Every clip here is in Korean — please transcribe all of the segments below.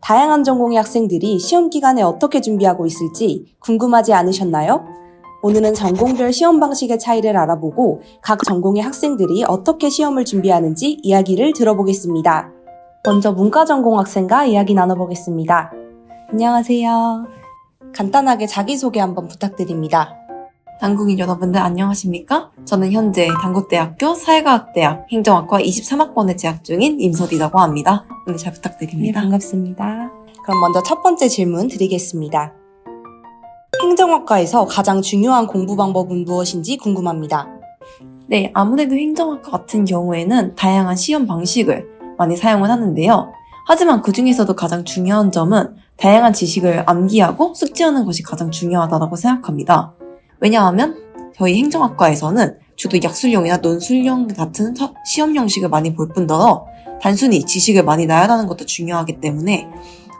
다양한 전공의 학생들이 시험 기간에 어떻게 준비하고 있을지 궁금하지 않으셨나요? 오늘은 전공별 시험 방식의 차이를 알아보고 각 전공의 학생들이 어떻게 시험을 준비하는지 이야기를 들어보겠습니다. 먼저 문과 전공 학생과 이야기 나눠보겠습니다. 안녕하세요. 간단하게 자기소개 한번 부탁드립니다. 당국인 여러분들 안녕하십니까? 저는 현재 단국대학교 사회과학대학 행정학과 23학번에 재학 중인 임서디라고 합니다. 오늘 잘 부탁드립니다. 반갑습니다. 그럼 먼저 첫 번째 질문 드리겠습니다. 행정학과에서 가장 중요한 공부 방법은 무엇인지 궁금합니다. 네, 아무래도 행정학과 같은 경우에는 다양한 시험 방식을 많이 사용을 하는데요. 하지만 그 중에서도 가장 중요한 점은 다양한 지식을 암기하고 숙지하는 것이 가장 중요하다고 생각합니다. 왜냐하면 저희 행정학과에서는 주로 약술형이나 논술형 같은 시험 형식을 많이 볼 뿐더러 단순히 지식을 많이 나열하는 것도 중요하기 때문에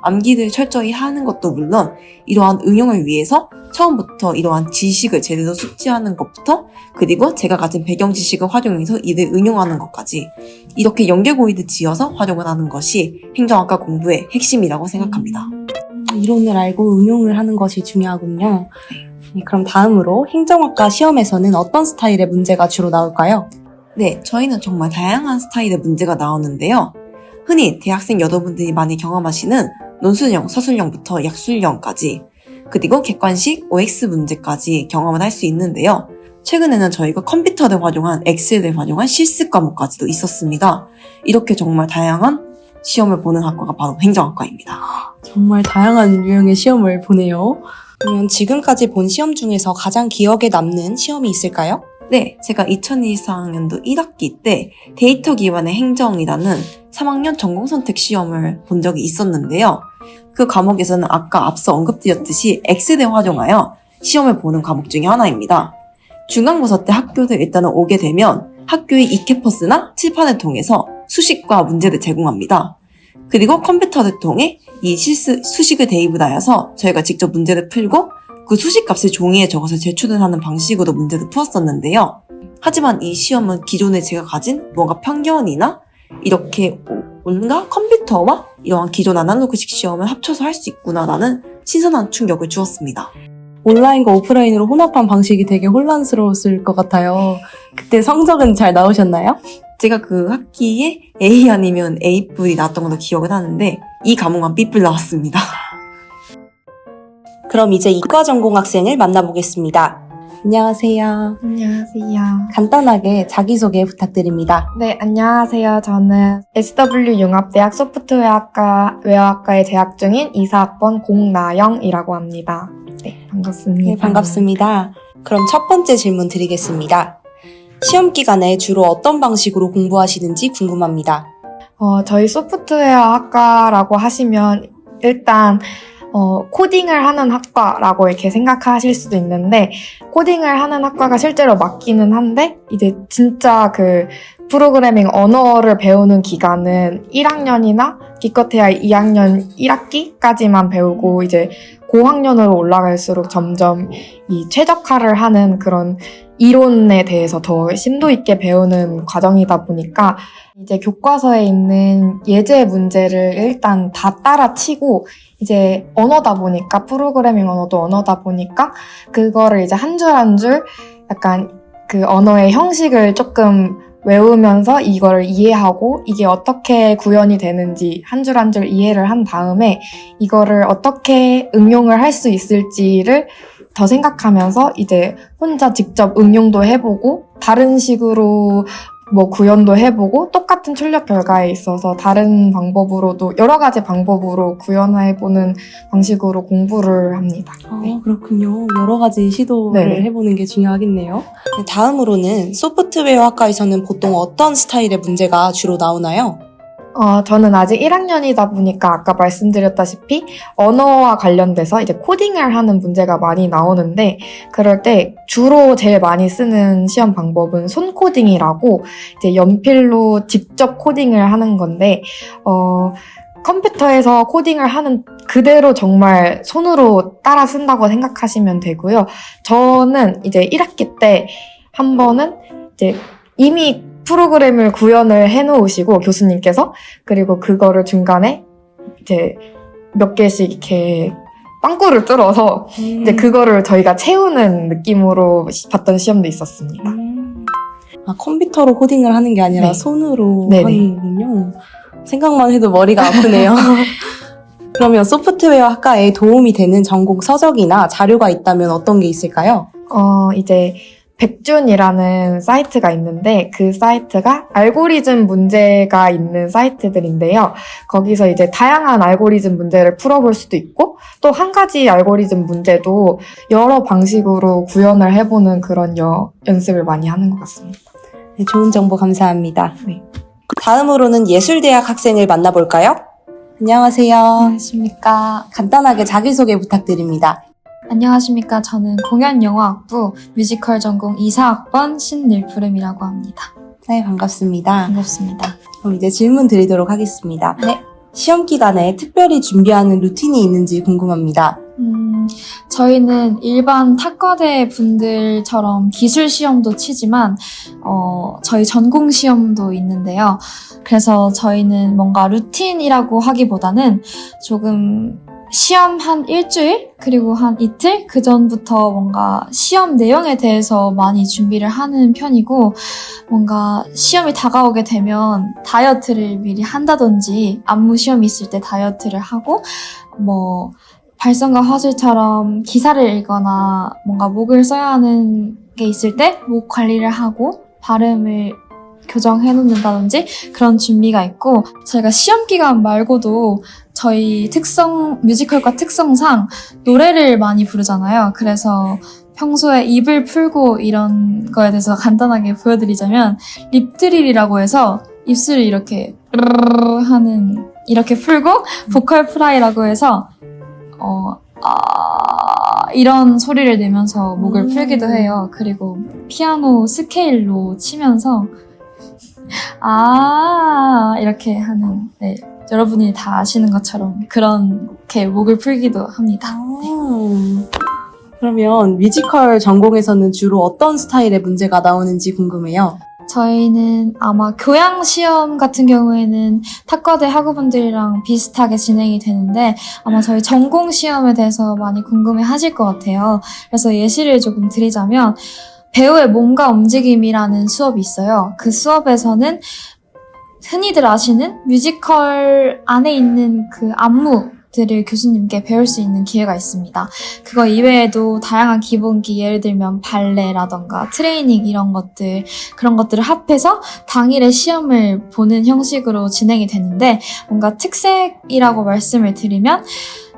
암기를 철저히 하는 것도 물론 이러한 응용을 위해서 처음부터 이러한 지식을 제대로 숙지하는 것부터 그리고 제가 가진 배경 지식을 활용해서 이를 응용하는 것까지 이렇게 연계고리를 지어서 활용을 하는 것이 행정학과 공부의 핵심이라고 생각합니다. 이론을 알고 응용을 하는 것이 중요하군요. 네, 그럼 다음으로 행정학과 시험에서는 어떤 스타일의 문제가 주로 나올까요? 네, 저희는 정말 다양한 스타일의 문제가 나오는데요. 흔히 대학생 여러분들이 많이 경험하시는 논술형, 서술형부터 약술형까지 그리고 객관식, OX 문제까지 경험을 할 수 있는데요. 최근에는 저희가 컴퓨터를 활용한 엑셀을 활용한 실습 과목까지도 있었습니다. 이렇게 정말 다양한 시험을 보는 학과가 바로 행정학과입니다. 정말 다양한 유형의 시험을 보네요. 그러면 지금까지 본 시험 중에서 가장 기억에 남는 시험이 있을까요? 네, 제가 2024학년도 1학기 때 데이터 기반의 행정이라는 3학년 전공선택 시험을 본 적이 있었는데요. 그 과목에서는 아까 앞서 언급드렸듯이 엑셀을 활용하여 시험을 보는 과목 중에 하나입니다. 중간고사 때 학교를 일단은 오게 되면 학교의 e캠퍼스나 칠판을 통해서 수식과 문제를 제공합니다. 그리고 컴퓨터를 통해 이 수식을 대입을 하여서 저희가 직접 문제를 풀고 그 수식값을 종이에 적어서 제출을 하는 방식으로 문제를 풀었었는데요. 하지만 이 시험은 기존에 제가 가진 뭔가 편견이나 이렇게 뭔가 컴퓨터와 이러한 기존 아날로그식 시험을 합쳐서 할 수 있구나라는 신선한 충격을 주었습니다. 온라인과 오프라인으로 혼합한 방식이 되게 혼란스러웠을 것 같아요. 그때 성적은 잘 나오셨나요? 제가 그 학기에 A 아니면 A뿔이 나왔던 걸로 기억을 하는데 이 과목만 B뿔 나왔습니다. 그럼 이제 이과 전공 학생을 만나보겠습니다. 안녕하세요. 안녕하세요. 간단하게 자기소개 부탁드립니다. 네, 안녕하세요. 저는 SW융합대학 소프트웨어학과에 재학 중인 2사학번 공나영이라고 합니다. 네, 반갑습니다. 네, 반갑습니다. 그럼 첫 번째 질문 드리겠습니다. 시험 기간에 주로 어떤 방식으로 공부하시는지 궁금합니다. 저희 소프트웨어학과라고 하시면 일단 코딩을 하는 학과라고 이렇게 생각하실 수도 있는데 코딩을 하는 학과가 실제로 맞기는 한데 이제 진짜 그 프로그래밍 언어를 배우는 기간은 1학년이나 기껏해야 2학년 1학기까지만 배우고 이제 고학년으로 올라갈수록 점점 이 최적화를 하는 그런 이론에 대해서 더 심도 있게 배우는 과정이다 보니까 이제 교과서에 있는 예제 문제를 일단 다 따라치고 이제 언어다 보니까 프로그래밍 언어도 언어다 보니까 그거를 이제 한 줄 한 줄 약간 그 언어의 형식을 조금 외우면서 이거를 이해하고 이게 어떻게 구현이 되는지 한 줄 한 줄 이해를 한 다음에 이거를 어떻게 응용을 할 수 있을지를 더 생각하면서 이제 혼자 직접 응용도 해보고 다른 식으로 뭐 구현도 해보고 똑같은 출력 결과에 있어서 다른 방법으로도 여러 가지 방법으로 구현해보는 방식으로 공부를 합니다. 네. 그렇군요. 여러 가지 시도를 네네. 해보는 게 중요하겠네요. 다음으로는 소프트웨어 학과에서는 보통 어떤 스타일의 문제가 주로 나오나요? 저는 아직 1학년이다 보니까 아까 말씀드렸다시피 언어와 관련돼서 이제 코딩을 하는 문제가 많이 나오는데 그럴 때 주로 제일 많이 쓰는 시험 방법은 손코딩이라고 이제 연필로 직접 코딩을 하는 건데 컴퓨터에서 코딩을 하는 그대로 정말 손으로 따라 쓴다고 생각하시면 되고요. 저는 이제 1학기 때 한 번은 이제 이미 프로그램을 구현을 해놓으시고 교수님께서 그리고 그거를 중간에 이제 몇 개씩 이렇게 빵꾸를 뚫어서 이제 음. 그거를 저희가 채우는 느낌으로 봤던 시험도 있었습니다. 아, 컴퓨터로 코딩을 하는 게 아니라 네. 손으로 네네. 하는군요. 생각만 해도 머리가 아프네요. 그러면 소프트웨어 학과에 도움이 되는 전공 서적이나 자료가 있다면 어떤 게 있을까요? 이제 백준이라는 사이트가 있는데 그 사이트가 알고리즘 문제가 있는 사이트들인데요. 거기서 이제 다양한 알고리즘 문제를 풀어볼 수도 있고 또 한 가지 알고리즘 문제도 여러 방식으로 구현을 해보는 그런 연습을 많이 하는 것 같습니다. 네, 좋은 정보 감사합니다. 네. 다음으로는 예술대학 학생을 만나볼까요? 안녕하세요. 안녕하십니까. 간단하게 자기소개 부탁드립니다. 안녕하십니까. 저는 공연영화학부 뮤지컬 전공 2사학번 신늘푸름이라고 합니다. 네, 반갑습니다. 반갑습니다. 그럼 이제 질문 드리도록 하겠습니다. 네. 시험 기간에 특별히 준비하는 루틴이 있는지 궁금합니다. 저희는 일반 탁과대 분들처럼 기술 시험도 치지만, 저희 전공 시험도 있는데요. 그래서 저희는 뭔가 루틴이라고 하기보다는 조금 시험 한 일주일, 그리고 한 이틀 그 전부터 뭔가 시험 내용에 대해서 많이 준비를 하는 편이고, 뭔가 시험이 다가오게 되면 다이어트를 미리 한다든지, 안무 시험이 있을 때 다이어트를 하고, 뭐 발성과 화술처럼 기사를 읽거나 뭔가 목을 써야 하는 게 있을 때 목 관리를 하고 발음을 교정해 놓는다든지 그런 준비가 있고, 저희가 시험 기간 말고도 저희 뮤지컬과 특성상 노래를 많이 부르잖아요. 그래서 평소에 입을 풀고 이런 거에 대해서 간단하게 보여드리자면 립드릴이라고 해서 입술을 이렇게 하는, 이렇게 풀고 보컬 프라이라고 해서 이런 소리를 내면서 목을 풀기도 해요. 그리고 피아노 스케일로 치면서 이렇게 하는, 네, 여러분이 다 아시는 것처럼 그렇게 목을 풀기도 합니다. 그러면 뮤지컬 전공에서는 주로 어떤 스타일의 문제가 나오는지 궁금해요. 저희는 아마 교양 시험 같은 경우에는 탁과대 학우분들이랑 비슷하게 진행이 되는데, 아마 저희 전공 시험에 대해서 많이 궁금해 하실 것 같아요. 그래서 예시를 조금 드리자면, 배우의 몸과 움직임이라는 수업이 있어요. 그 수업에서는 흔히들 아시는 뮤지컬 안에 있는 그 안무들을 교수님께 배울 수 있는 기회가 있습니다. 그거 이외에도 다양한 기본기, 예를 들면 발레라던가 트레이닝 이런 것들, 그런 것들을 합해서 당일에 시험을 보는 형식으로 진행이 되는데, 뭔가 특색이라고 말씀을 드리면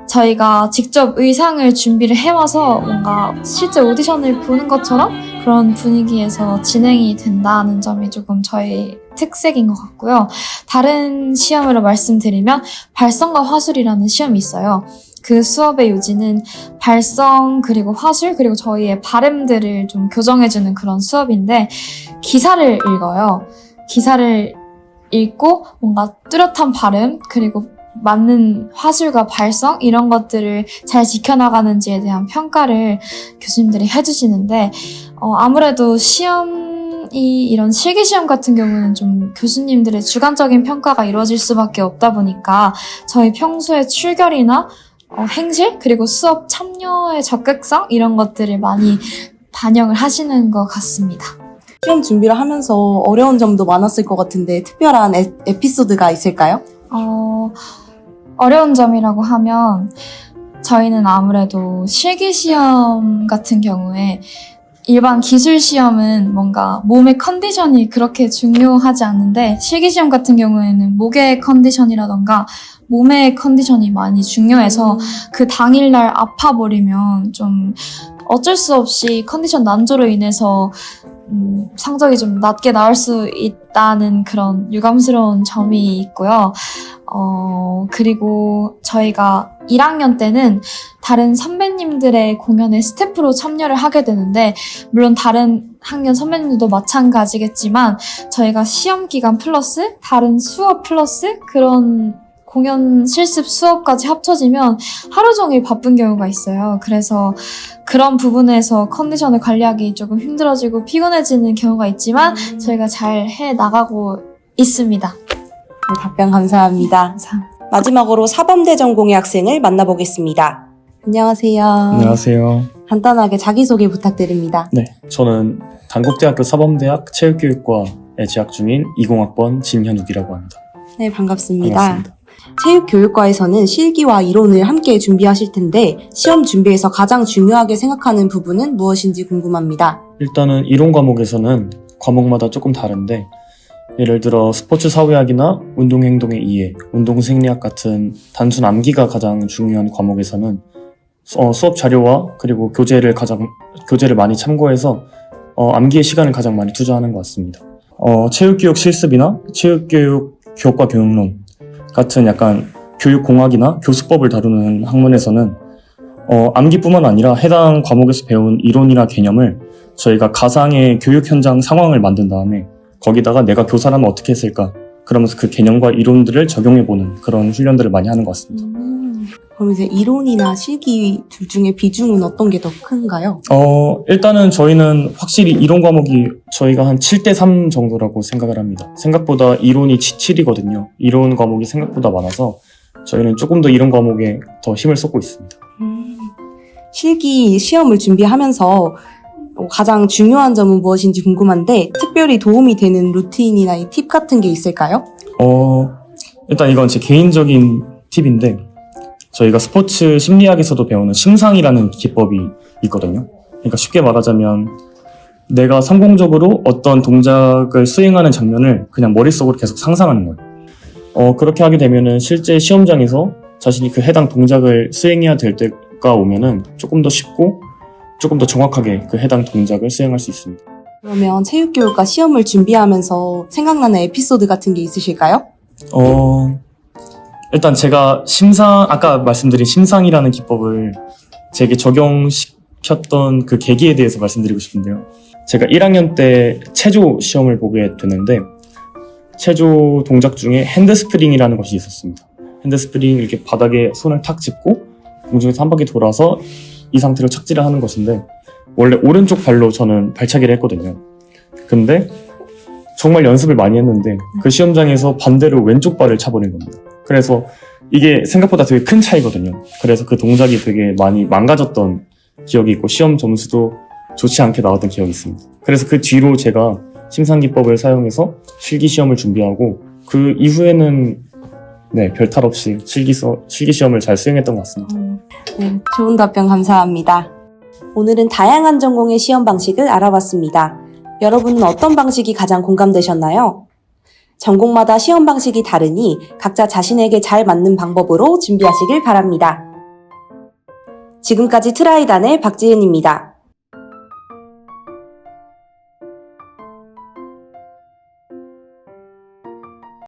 저희가 직접 의상을 준비를 해와서 뭔가 실제 오디션을 보는 것처럼 그런 분위기에서 진행이 된다는 점이 조금 저희 특색인 것 같고요. 다른 시험으로 말씀드리면 발성과 화술이라는 시험이 있어요. 그 수업의 요지는 발성, 그리고 화술, 그리고 저희의 발음들을 좀 교정해주는 그런 수업인데, 기사를 읽어요. 기사를 읽고 뭔가 뚜렷한 발음, 그리고 맞는 화술과 발성 이런 것들을 잘 지켜나가는지에 대한 평가를 교수님들이 해주시는데, 아무래도 시험이 이런 실기시험 같은 경우는 좀 교수님들의 주관적인 평가가 이루어질 수밖에 없다 보니까 저희 평소에 출결이나 행실, 그리고 수업 참여의 적극성 이런 것들을 많이 반영을 하시는 것 같습니다. 시험 준비를 하면서 어려운 점도 많았을 것 같은데 특별한 에피소드가 있을까요? 어려운 점이라고 하면 저희는 아무래도 실기시험 같은 경우에 일반 기술시험은 뭔가 몸의 컨디션이 그렇게 중요하지 않는데, 실기시험 같은 경우에는 목의 컨디션이라던가 몸의 컨디션이 많이 중요해서 그 당일날 아파버리면 좀 어쩔 수 없이 컨디션 난조로 인해서 성적이 좀 낮게 나올 수 있다는 그런 유감스러운 점이 있고요. 그리고 저희가 1학년 때는 다른 선배님들의 공연에 스태프로 참여를 하게 되는데, 물론 다른 학년 선배님들도 마찬가지겠지만 저희가 시험 기간 플러스 다른 수업 플러스 그런 공연 실습 수업까지 합쳐지면 하루 종일 바쁜 경우가 있어요. 그래서 그런 부분에서 컨디션을 관리하기 조금 힘들어지고 피곤해지는 경우가 있지만 저희가 잘 해나가고 있습니다. 네, 답변 감사합니다. 감사합니다. 마지막으로 사범대 전공의 학생을 만나보겠습니다. 안녕하세요. 안녕하세요. 간단하게 자기소개 부탁드립니다. 네, 저는 단국대학교 사범대학 체육교육과에 재학 중인 20학번 진현욱이라고 합니다. 네, 반갑습니다. 반갑습니다. 체육교육과에서는 실기와 이론을 함께 준비하실 텐데 시험 준비에서 가장 중요하게 생각하는 부분은 무엇인지 궁금합니다. 일단은 이론 과목에서는 과목마다 조금 다른데 예를 들어 스포츠 사회학이나 운동행동의 이해, 운동생리학 같은 단순 암기가 가장 중요한 과목에서는 수업 자료와 그리고 교재를 많이 참고해서 암기의 시간을 가장 많이 투자하는 것 같습니다. 체육교육 실습이나 체육교육 교과 교육론 같은 약간 교육공학이나 교수법을 다루는 학문에서는 암기뿐만 아니라 해당 과목에서 배운 이론이나 개념을 저희가 가상의 교육 현장 상황을 만든 다음에 거기다가 내가 교사라면 어떻게 했을까 그러면서 그 개념과 이론들을 적용해보는 그런 훈련들을 많이 하는 것 같습니다. 그럼 이제 이론이나 실기 둘 중에 비중은 어떤 게 더 큰가요? 일단은 저희는 확실히 이론 과목이 저희가 한 7대3 정도라고 생각을 합니다. 생각보다 이론이 7이거든요. 이론 과목이 생각보다 많아서 저희는 조금 더 이론 과목에 더 힘을 쏟고 있습니다. 실기 시험을 준비하면서 가장 중요한 점은 무엇인지 궁금한데 특별히 도움이 되는 루틴이나 팁 같은 게 있을까요? 일단 이건 제 개인적인 팁인데 저희가 스포츠 심리학에서도 배우는 심상이라는 기법이 있거든요. 그러니까 쉽게 말하자면 내가 성공적으로 어떤 동작을 수행하는 장면을 그냥 머릿속으로 계속 상상하는 거예요. 그렇게 하게 되면은 실제 시험장에서 자신이 그 해당 동작을 수행해야 될 때가 오면은 조금 더 쉽고 조금 더 정확하게 그 해당 동작을 수행할 수 있습니다. 그러면 체육교육과 시험을 준비하면서 생각나는 에피소드 같은 게 있으실까요? 일단 제가 아까 말씀드린 심상이라는 기법을 제게 적용시켰던 그 계기에 대해서 말씀드리고 싶은데요. 제가 1학년 때 체조 시험을 보게 됐는데 체조 동작 중에 핸드스프링이라는 것이 있었습니다. 핸드스프링 이렇게 바닥에 손을 탁 짚고 공중에서 한 바퀴 돌아서 이 상태로 착지를 하는 것인데 원래 오른쪽 발로 저는 발차기를 했거든요. 근데 정말 연습을 많이 했는데 그 시험장에서 반대로 왼쪽 발을 차버린 겁니다. 그래서 이게 생각보다 되게 큰 차이거든요. 그래서 그 동작이 되게 많이 망가졌던 기억이 있고 시험 점수도 좋지 않게 나왔던 기억이 있습니다. 그래서 그 뒤로 제가 심상기법을 사용해서 실기시험을 준비하고 그 이후에는 별 탈 없이 실기시험을 잘 수행했던 것 같습니다. 네, 좋은 답변 감사합니다. 오늘은 다양한 전공의 시험 방식을 알아봤습니다. 여러분은 어떤 방식이 가장 공감되셨나요? 전공마다 시험 방식이 다르니 각자 자신에게 잘 맞는 방법으로 준비하시길 바랍니다. 지금까지 트라이단의 박지은입니다.